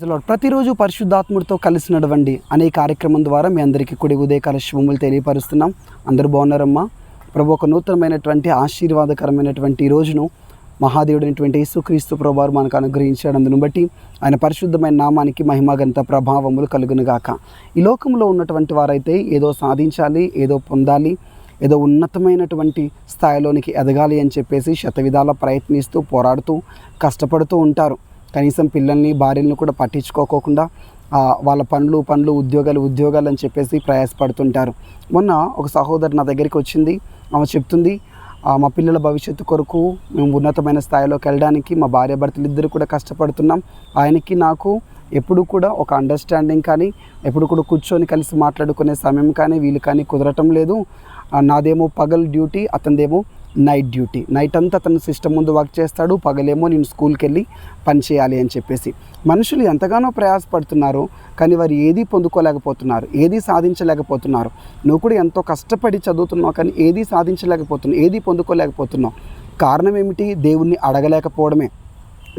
ప్రతిరోజు పరిశుద్ధాత్ముడితో కలిసి నడవండి అనే కార్యక్రమం ద్వారా మీ అందరికీ కూడి ఉదయకాల శుభములు తెలియపరుస్తున్నాం. అందరూ బాగున్నారమ్మా? ప్రభు ఒక నూతనమైనటువంటి ఆశీర్వాదకరమైనటువంటి ఈ రోజును మహాదేవుడైనటువంటి యేసుక్రీస్తు ప్రభువారు మనకు అనుగ్రహించడందును బట్టి ఆయన పరిశుద్ధమైన నామానికి మహిమగంత ప్రభావములు కలుగునుగాక. ఈ లోకంలో ఉన్నటువంటి వారైతే ఏదో సాధించాలి, ఏదో పొందాలి, ఏదో ఉన్నతమైనటువంటి స్థాయిలోనికి ఎదగాలి అని చెప్పేసి శతవిధాల ప్రయత్నిస్తూ పోరాడుతూ కష్టపడుతూ ఉంటారు. కనీసం పిల్లల్ని భార్యలను కూడా పట్టించుకోకుండా వాళ్ళ పనులు ఉద్యోగాలు అని చెప్పేసి ప్రయాసపడుతుంటారు. మొన్న ఒక సహోదరు నా దగ్గరికి వచ్చింది. ఆమె చెప్తుంది, మా పిల్లల భవిష్యత్తు కొరకు మేము ఉన్నతమైన స్థాయిలోకి వెళ్ళడానికి మా భార్యాభర్తలు ఇద్దరు కూడా కష్టపడుతున్నాం. ఆయనకి నాకు ఎప్పుడు కూడా ఒక అండర్స్టాండింగ్ కానీ, ఎప్పుడు కూడా కూర్చొని కలిసి మాట్లాడుకునే సమయం కానీ వీలు కానీ కుదరటం లేదు. నాదేమో పగలు డ్యూటీ, అతనిదేమో నైట్ డ్యూటీ. నైట్ అంతా అతను సిస్టమ్ ముందు వర్క్ చేస్తాడు, పగలేమో నేను స్కూల్కి వెళ్ళి పని చేయాలి అని చెప్పేసి. మనుషులు ఎంతగానో ప్రయాసపడుతున్నారు, కానీ వారు ఏదీ పొందుకోలేకపోతున్నారు, ఏదీ సాధించలేకపోతున్నారు. నువ్వు కూడా ఎంతో కష్టపడి చదువుతున్నావు, కానీ ఏదీ సాధించలేకపోతున్నావు, ఏదీ పొందుకోలేకపోతున్నావు. కారణం ఏమిటి? దేవుణ్ణి అడగలేకపోవడమే.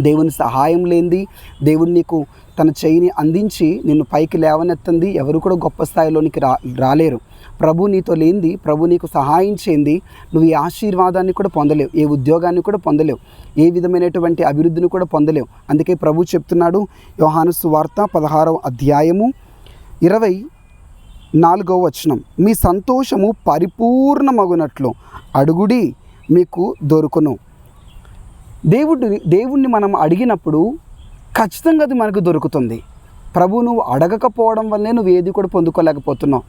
దేవుని సహాయం లేనిది, దేవుడు నీకు తన చేయిని అందించి నిన్ను పైకి లేవనెత్తంది ఎవరు కూడా గొప్ప స్థాయిలోనికి రాలేరు. ప్రభు నీతో లేనిది, ప్రభు నీకు సహాయం చేయింది, నువ్వు ఈ ఆశీర్వాదాన్ని కూడా పొందలేవు, ఏ ఉద్యోగాన్ని కూడా పొందలేవు, ఏ విధమైనటువంటి అభివృద్ధిని కూడా పొందలేవు. అందుకే ప్రభు చెప్తున్నాడు, యోహాను సువార్త 16వ అధ్యాయము 24వ వచనం, మీ సంతోషము పరిపూర్ణమగునట్లు అడుగుడి మీకు దొరుకును. దేవుణ్ణి మనం అడిగినప్పుడు ఖచ్చితంగా అది మనకు దొరుకుతుంది. ప్రభు నువ్వు అడగకపోవడం వల్లే నువ్వు ఏది కూడా పొందుకోలేకపోతున్నావు.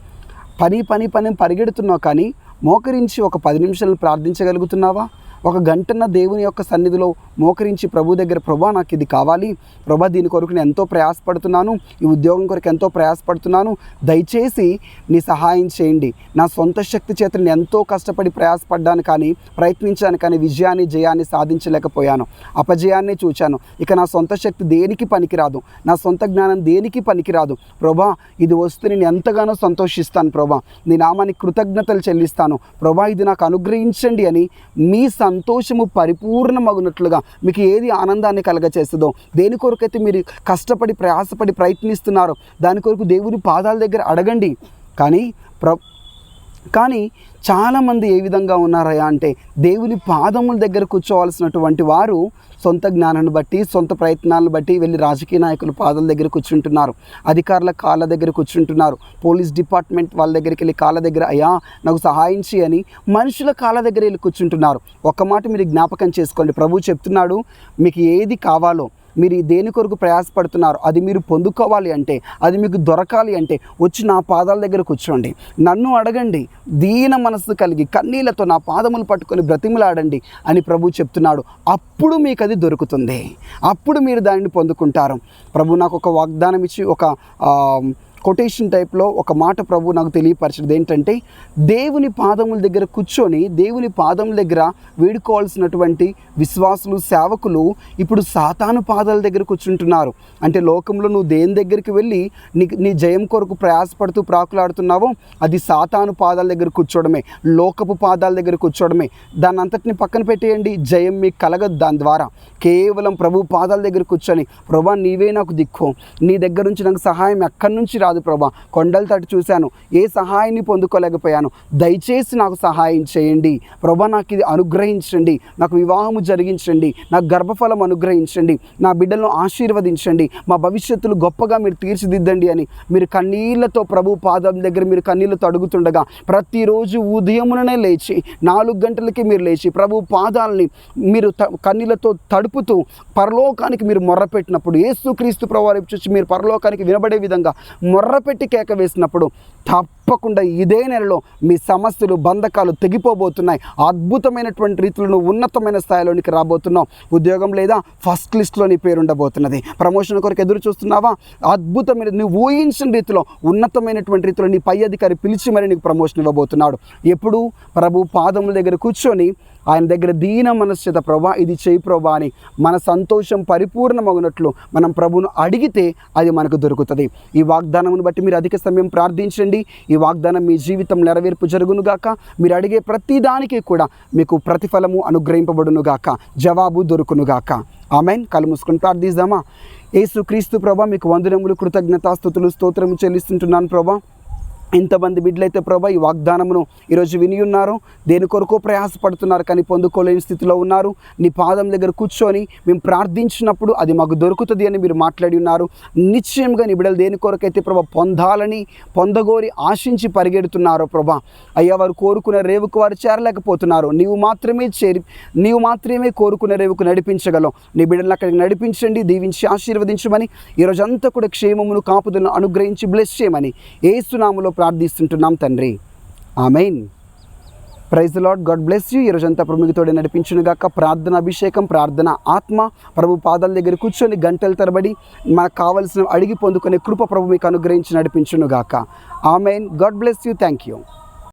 పని పరిగెడుతున్నావు, కానీ మోకరించి ఒక 10 నిమిషాలు ప్రార్థించగలుగుతున్నావా? ఒక గంటన్న దేవుని యొక్క సన్నిధిలో మోకరించి ప్రభు దగ్గర, ప్రభా నాకు ఇది కావాలి, ప్రభా దీని కొరకు నేను ఎంతో ప్రయాసపడుతున్నాను, ఈ ఉద్యోగం కొరకు ఎంతో ప్రయాసపడుతున్నాను, దయచేసి నీ సహాయం చేయండి. నా సొంత శక్తి చేత నేను ఎంతో కష్టపడి ప్రయాసపడ్డాను, కానీ ప్రయత్నించాను, కానీ జయాన్ని సాధించలేకపోయాను, అపజయాన్ని చూచాను. ఇక నా సొంత శక్తి దేనికి పనికిరాదు, నా సొంత జ్ఞానం దేనికి పనికిరాదు. ప్రభా ఇది వస్తే నేను ఎంతగానో సంతోషిస్తాను, ప్రభా నీ నామానికి కృతజ్ఞతలు చెల్లిస్తాను, ప్రభా ఇది నాకు అనుగ్రహించండి అని మీ సంతోషము పరిపూర్ణమగునట్లుగా మీకు ఏది ఆనందాన్ని కలగచేస్తుందో, దేని కొరకైతే మీరు కష్టపడి ప్రయాసపడి ప్రయత్నిస్తున్నారో దాని కొరకు దేవుని పాదాల దగ్గర అడగండి. కానీ చాలామంది ఏ విధంగా ఉన్నారయ్యా అంటే, దేవుని పాదముల దగ్గర కూర్చోవలసినటువంటి వారు సొంత జ్ఞానాన్ని బట్టి, సొంత ప్రయత్నాలను బట్టి వెళ్ళి రాజకీయ నాయకుల పాదాల దగ్గర కూర్చుంటున్నారు, అధికారుల కాళ్ళ దగ్గర కూర్చుంటున్నారు, పోలీస్ డిపార్ట్మెంట్ వాళ్ళ దగ్గరికి వెళ్ళి కాళ్ళ దగ్గర అయ్యా నాకు సహాయం చేయని మనుషుల కాళ్ళ దగ్గర వెళ్ళి కూర్చుంటున్నారు. ఒక్క మాట మీరు జ్ఞాపకం చేసుకోండి, ప్రభు చెప్తున్నాడు, మీకు ఏది కావాలో, మీరు దేని కొరకు ప్రయాసపడుతున్నారు, అది మీరు పొందుకోవాలి అంటే, అది మీకు దొరకాలి అంటే వచ్చి నా పాదాల దగ్గర కూర్చోండి, నన్ను అడగండి, దీన మనస్సు కలిగి కన్నీళ్లతో నా పాదములు పట్టుకొని బ్రతిమలాడండి అని ప్రభు చెప్తున్నాడు. అప్పుడు మీకు అది దొరుకుతుంది, అప్పుడు మీరు దానిని పొందుకుంటారు. ప్రభు నాకు ఒక వాగ్దానం ఇచ్చి ఒక కొటేషన్ టైప్లో ఒక మాట ప్రభు నాకు తెలియపరచదు. ఏంటంటే, దేవుని పాదముల దగ్గర కూర్చొని దేవుని పాదముల దగ్గర వేడుకోవాల్సినటువంటి విశ్వాసులు, సేవకులు ఇప్పుడు సాతాను పాదాల దగ్గర కూర్చుంటున్నారు. అంటే లోకంలో నువ్వు దేని దగ్గరికి వెళ్ళి నీ జయం కొరకు ప్రయాసపడుతూ ప్రాకులాడుతున్నావో అది సాతాను పాదాల దగ్గర కూర్చోవడమే, లోకపు పాదాల దగ్గర కూర్చోవడమే. దాన్ని అంతటిని పక్కన పెట్టేయండి, జయం మీకు కలగదు దాని ద్వారా. కేవలం ప్రభు పాదాల దగ్గర కూర్చొని, ప్రభా నీవే నాకు దిక్కు, నీ దగ్గర నుంచి నాకు సహాయం ఎక్కడి నుంచి రాదు ప్రభా, కొండల తట్టు చూశాను, ఏ సహాయాన్ని పొందుకోలేకపోయాను, దయచేసి నాకు సహాయం చేయండి ప్రభా, నాకు ఇది అనుగ్రహించండి, నాకు వివాహము జరిగించండి, నాకు గర్భఫలం అనుగ్రహించండి, నా బిడ్డలను ఆశీర్వదించండి, మా భవిష్యత్తులు గొప్పగా మీరు తీర్చిదిద్దండి అని మీరు కన్నీళ్లతో ప్రభు పాదం దగ్గర మీరు కన్నీళ్లతో అడుగుతుండగా, ప్రతిరోజు ఉదయముననే లేచి 4 గంటలకి మీరు లేచి ప్రభు పాదాలని మీరు కన్నీళ్లతో తడుపుతూ పరలోకానికి మీరు మొర్రపెట్టినప్పుడు, యేసుక్రీస్తు ప్రభువారు చూసి మీరు పరలోకానికి వినబడే విధంగా మొర్రపెట్టి కేక వేసినప్పుడు తప్పకుండా ఇదే నెలలో మీ సమస్యలు, బంధకాలు తెగిపోబోతున్నాయి. అద్భుతమైనటువంటి రీతిలో నువ్వు ఉన్నతమైన స్థాయిలోనికి రాబోతున్నావు. ఉద్యోగం లేదా ఫస్ట్ లిస్ట్లో నీ పేరు ఉండబోతున్నది. ప్రమోషన్ కొరకు ఎదురు చూస్తున్నావా? అద్భుతమైన నువ్వు ఊహించిన రీతిలో ఉన్నతమైనటువంటి రీతిలో నీ పై అధికారి పిలిచి మరి నీకు ప్రమోషన్ ఇవ్వబోతున్నాడు. ఎప్పుడు ప్రభు పాదముల దగ్గర కూర్చొని ఆయన దగ్గర దీన మనస్సుత, ప్రభా ఇది చేయి ప్రభా అని మన సంతోషం పరిపూర్ణమగునట్లు మనం ప్రభువును అడిగితే అది మనకు దొరుకుతుంది. ఈ వాగ్దానమును బట్టి మీరు అధిక సమయం ప్రార్థించండి. ఈ వాగ్దానం మీ జీవితం నెరవేర్పు జరుగునుగాక. మీరు అడిగే ప్రతి దానికి కూడా మీకు ప్రతిఫలము అనుగ్రహింపబడునుగాక, జవాబు దొరుకునుగాక. ఆమెన్. కళ్ళు మూసుకొని ప్రార్థిద్దామా. యేసుక్రీస్తు ప్రభా, మీకు వందనములు, కృతజ్ఞతాస్తుతులు, స్తోత్రము చెల్లిస్తుంటున్నాను ప్రభా. ఇంతమంది బిడ్డలైతే ప్రభా ఈ వాగ్దానమును ఈరోజు విని ఉన్నారు, దేని కొరకు ప్రయాసపడుతున్నారు కానీ పొందుకోలేని స్థితిలో ఉన్నారు. నీ పాదం దగ్గర కూర్చొని మేము ప్రార్థించినప్పుడు అది మాకు దొరుకుతుంది అని మీరు మాట్లాడి ఉన్నారు. నిశ్చయంగా నీ బిడ్డలు దేని కొరకైతే ప్రభా పొందాలని పొందగోరి ఆశించి పరిగెడుతున్నారో ప్రభా, అయ్యా వారు కోరుకునే రేవుకు వారు చేరలేకపోతున్నారు. నీవు మాత్రమే కోరుకునే రేవుకు నడిపించగలవు. నీ బిడ్డలను అక్కడికి నడిపించండి, దీవించి ఆశీర్వదించమని, ఈరోజంతా కూడా క్షేమమును కాపుదలను అనుగ్రహించి బ్లెస్ చేయమని యేసు నామములో ప్రార్థిస్తుంటున్నాం తండ్రి. Amen. Praise the Lord. God bless you. ఈరోజంతా ప్రభుతోడే నడిపించునుగాక. ప్రార్థన అభిషేకం, ప్రార్థన ఆత్మ, ప్రభు పాదాల దగ్గర కూర్చొని గంటల తరబడి మనకు కావలసిన అడిగి పొందుకునే కృప ప్రభు మీకు అనుగ్రహించి నడిపించునుగాక. Amen. God bless you. Thank you.